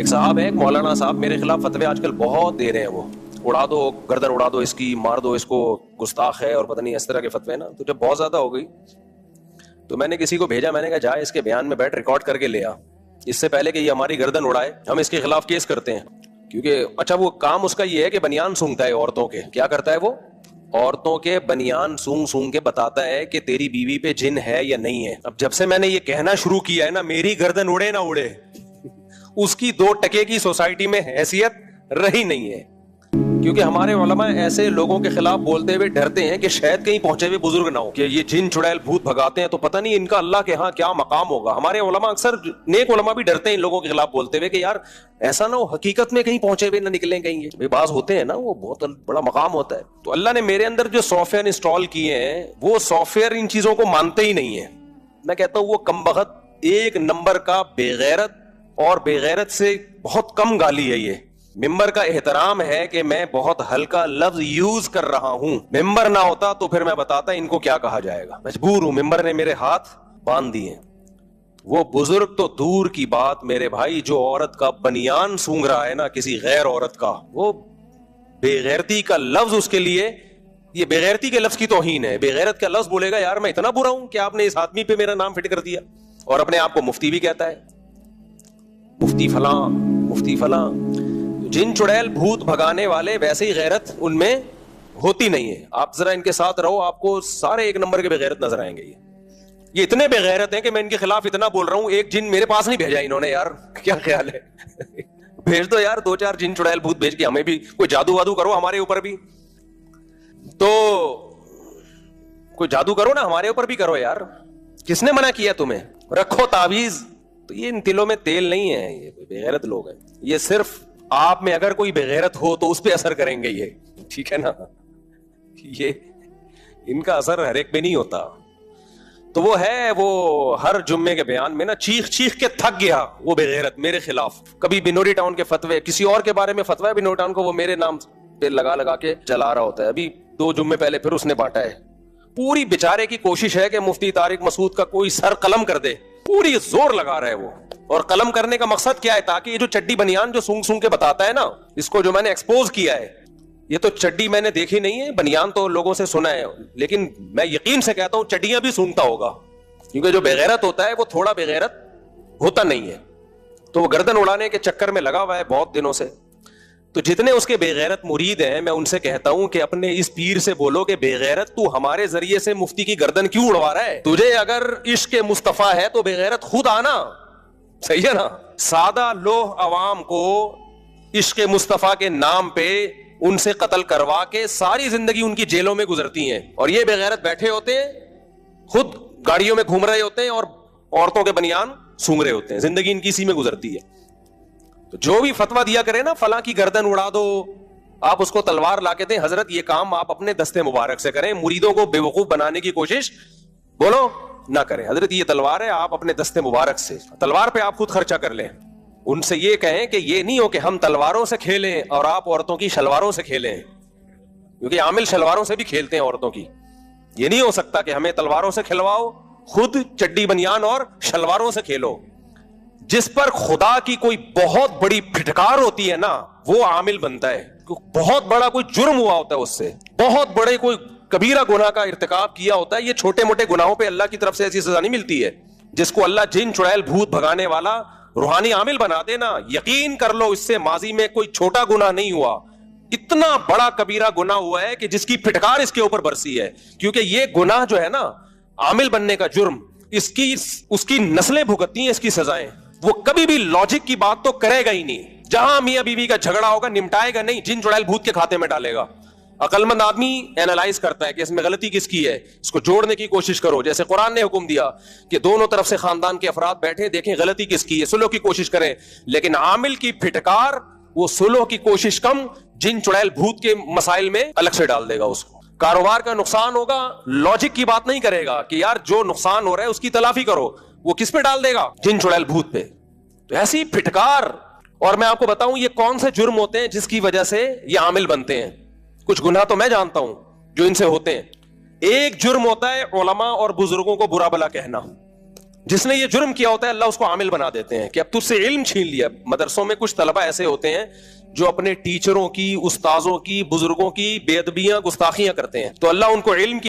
ایک صاحب ہے, ایک مولانا صاحب, میرے خلاف فتوے آج کل بہت دے رہے ہیں. وہ اڑا دو, گردن اڑا دو اس کی, مار دو اس کو, گستاخ ہے, اور پتہ نہیں اس طرح کے فتوے نا. تو جب بہت زیادہ ہو گئی تو میں نے کسی کو بھیجا, میں نے کہا جا اس کے بیان میں بیٹھ ریکارڈ کر کے لے آ, اس سے پہلے کہ یہ ہماری گردن اڑائے ہم اس کے خلاف کیس کرتے ہیں. کیونکہ اچھا وہ کام اس کا یہ ہے کہ بنیان سونگتا ہے عورتوں کے. کیا کرتا ہے وہ؟ عورتوں کے بنیان سونگ سونگ کے بتاتا ہے کہ تیری بیوی پہ جن ہے یا نہیں ہے. اب جب سے میں نے یہ کہنا شروع کیا ہے نا, میری گردن اڑے نہ اڑے, اس کی 2 ٹکے کی سوسائٹی میں حیثیت رہی نہیں ہے. کیونکہ ہمارے علماء ایسے لوگوں کے خلاف بولتے ہوئے ڈرتے ہیں کہ شاید کہیں پہنچے ہوئے بزرگ نہ ہو, کہ یہ جن چڑیل بھوت بھگاتے ہیں تو پتہ نہیں ان کا اللہ کے ہاں کیا مقام ہوگا. ہمارے علماء اکثر نیک علماء بھی ڈرتے ہیں ان لوگوں کے خلاف بولتے ہوئے کہ یار ایسا نہ ہو حقیقت میں کہیں پہنچے ہوئے نہ نکلیں کہیں. یہ بعض ہوتے ہیں نا, وہ بہت بڑا مقام ہوتا ہے. تو اللہ نے میرے اندر جو سافٹ ویئر انسٹال کیے ہیں وہ سافٹ ویئر ان چیزوں کو مانتے ہی نہیں ہے. میں کہتا ہوں وہ کمبخت ایک نمبر کا بے غیرت, اور بے غیرت سے بہت کم گالی ہے. یہ ممبر کا احترام ہے کہ میں بہت ہلکا لفظ یوز کر رہا ہوں. ممبر نہ ہوتا تو پھر میں بتاتا ان کو کیا کہا جائے گا. مجبور ہوں, ممبر نے میرے ہاتھ باندھ دیے. وہ بزرگ تو دور کی بات میرے بھائی, جو عورت کا بنیان سونگ رہا ہے نا کسی غیر عورت کا, وہ بے غیرتی کا لفظ اس کے لیے, یہ بے غیرتی کے لفظ کی توہین ہے. بے غیرت کا لفظ بولے گا یار میں اتنا برا ہوں کہ آپ نے اس آدمی پہ میرا نام فٹ کر دیا, اور اپنے آپ کو مفتی بھی کہتا ہے, مفتی فلاں مفتی فلاں. جن چڑیل بھوت بھگانے والے ویسے ہی غیرت ان میں ہوتی نہیں ہے. آپ ذرا ان کے ساتھ رہو, آپ کو سارے ایک نمبر کے بغیرت نظر آئیں گے. یہ اتنے بغیرت ہیں کہ میں ان کے خلاف اتنا بول رہا ہوں. ایک جن میرے پاس نہیں بھیجا انہوں نے, یار کیا خیال ہے بھیج دو یار 2-4 جن چڑیل بھوت بھیج کے ہمیں بھی کوئی جادو وادو کرو ہمارے اوپر بھی. تو کوئی جادو کرو نا ہمارے اوپر بھی کرو یار, کس نے منع کیا تمہیں؟ رکھو تعویذ. تو یہ ان دلوں میں تیل نہیں ہے, یہ بغیرت لوگ ہیں. یہ صرف آپ میں اگر کوئی بغیرت ہو تو اس پہ اثر کریں گے یہ, ٹھیک ہے نا. یہ ان کا اثر ہر ایک پہ نہیں ہوتا. تو وہ ہے, وہ ہر جمعے کے بیان میں نا چیخ چیخ کے تھک گیا وہ بغیرت میرے خلاف. کبھی بنوری ٹاؤن کے فتوے, کسی اور کے بارے میں فتویٰ ہے بنوری ٹاؤن کو, وہ میرے نام پہ لگا کے چلا رہا ہوتا ہے. ابھی 2 جمعے پہلے پھر اس نے بانٹا ہے. پوری بیچارے کی کوشش ہے کہ مفتی طارق مسعود کا کوئی سر قلم کر دے, پوری زور لگا رہا ہے وہ. اور قلم کرنے کا مقصد کیا ہے؟ تاکہ یہ جو چڈی بنیان جو سونگ سونگ کے بتاتا ہے نا, اس کو جو میں نے ایکسپوز کیا ہے, یہ تو چڈی میں نے دیکھی نہیں ہے, بنیان تو لوگوں سے سنا ہے, لیکن میں یقین سے کہتا ہوں چڈیاں بھی سونگتا ہوگا. کیونکہ جو بغیرت ہوتا ہے وہ تھوڑا بغیرت ہوتا نہیں ہے. تو وہ گردن اڑانے کے چکر میں لگا ہوا ہے بہت دنوں سے. تو جتنے اس کے بے غیرت مرید ہیں میں ان سے کہتا ہوں کہ اپنے اس پیر سے بولو کہ بے غیرت تو ہمارے ذریعے سے مفتی کی گردن کیوں اڑوا رہا ہے؟ تجھے اگر عشق مصطفیٰ ہے تو بے غیرت خود آنا, صحیح ہے نا. سادہ لوہ عوام کو عشق مصطفیٰ کے نام پہ ان سے قتل کروا کے ساری زندگی ان کی جیلوں میں گزرتی ہیں, اور یہ بے غیرت بیٹھے ہوتے ہیں, خود گاڑیوں میں گھوم رہے ہوتے ہیں اور عورتوں کے بنیان سونگ رہے ہوتے ہیں. زندگی ان کی اسی میں گزرتی ہے. تو جو بھی فتویٰ دیا کرے نا فلاں کی گردن اڑا دو, آپ اس کو تلوار لا کے دیں. حضرت یہ کام آپ اپنے دستے مبارک سے کریں, مریدوں کو بے وقوف بنانے کی کوشش بولو نہ کریں. حضرت یہ تلوار ہے, آپ اپنے دستے مبارک سے تلوار پہ آپ خود خرچہ کر لیں. ان سے یہ کہیں کہ یہ نہیں ہو کہ ہم تلواروں سے کھیلیں اور آپ عورتوں کی شلواروں سے کھیلیں, کیونکہ عامل شلواروں سے بھی کھیلتے ہیں عورتوں کی. یہ نہیں ہو سکتا کہ ہمیں تلواروں سے کھلواؤ, خود چڈی بنیان اور شلواروں سے کھیلو. جس پر خدا کی کوئی بہت بڑی پھٹکار ہوتی ہے نا وہ عامل بنتا ہے. بہت بڑا کوئی جرم ہوا ہوتا ہے, اس سے بہت بڑے کوئی کبیرہ گناہ کا ارتکاب کیا ہوتا ہے. یہ چھوٹے موٹے گناہوں پہ اللہ کی طرف سے ایسی سزا نہیں ملتی ہے. جس کو اللہ جن چڑیل بھوت بھگانے والا روحانی عامل بنا دے نا, یقین کر لو اس سے ماضی میں کوئی چھوٹا گناہ نہیں ہوا, اتنا بڑا کبیرہ گناہ ہوا ہے کہ جس کی پھٹکار اس کے اوپر برسی ہے. کیونکہ یہ گناہ جو ہے نا, عامل بننے کا جرم, اس کی نسلیں بھگتتی ہیں اس کی سزائیں. وہ کبھی بھی لاجک کی بات تو کرے گا ہی نہیں. جہاں میاں بیوی کا جھگڑا ہوگا نمٹائے گا نہیں, جن چڑیل بھوت کے کھاتے میں ڈالے گا. عقل مند آدمی اینالائز کرتا ہے کہ اس میں غلطی کس کی ہے, اس کو جوڑنے کی کوشش کرو. جیسے قرآن نے حکم دیا کہ دونوں طرف سے خاندان کے افراد بیٹھیں, دیکھیں غلطی کس کی ہے, صلح کی کوشش کریں. لیکن عامل کی پھٹکار وہ صلح کی کوشش کم, جن چڑیل بھوت کے مسائل میں الگ سے ڈال دے گا. اس کو کاروبار کا نقصان ہوگا, لاجک کی بات نہیں کرے گا کہ یار جو نقصان ہو رہا ہے اس کی تلافی کرو, وہ کس پہ ڈال دے گا؟ جن چڑیل بھوت پہ. تو ایسی پھٹکار. اور میں آپ کو بتاؤں یہ کون سے جرم ہوتے ہیں جس کی وجہ سے یہ عامل بنتے ہیں. کچھ گناہ تو میں جانتا ہوں جو ان سے ہوتے ہیں. ایک جرم ہوتا ہے علماء اور بزرگوں کو برا بھلا کہنا, جس نے یہ جرم کیا ہوتا ہے اللہ اس کو عامل بنا دیتے ہیں کہ اب تجھ سے علم چھین لیا. مدرسوں میں کچھ طلبہ ایسے ہوتے ہیں جو اپنے ٹیچروں کی، استاذوں کی، بزرگوں کی بے ادبیاں، گستاخیاں کرتے ہیں، تو اللہ ان کو علم کی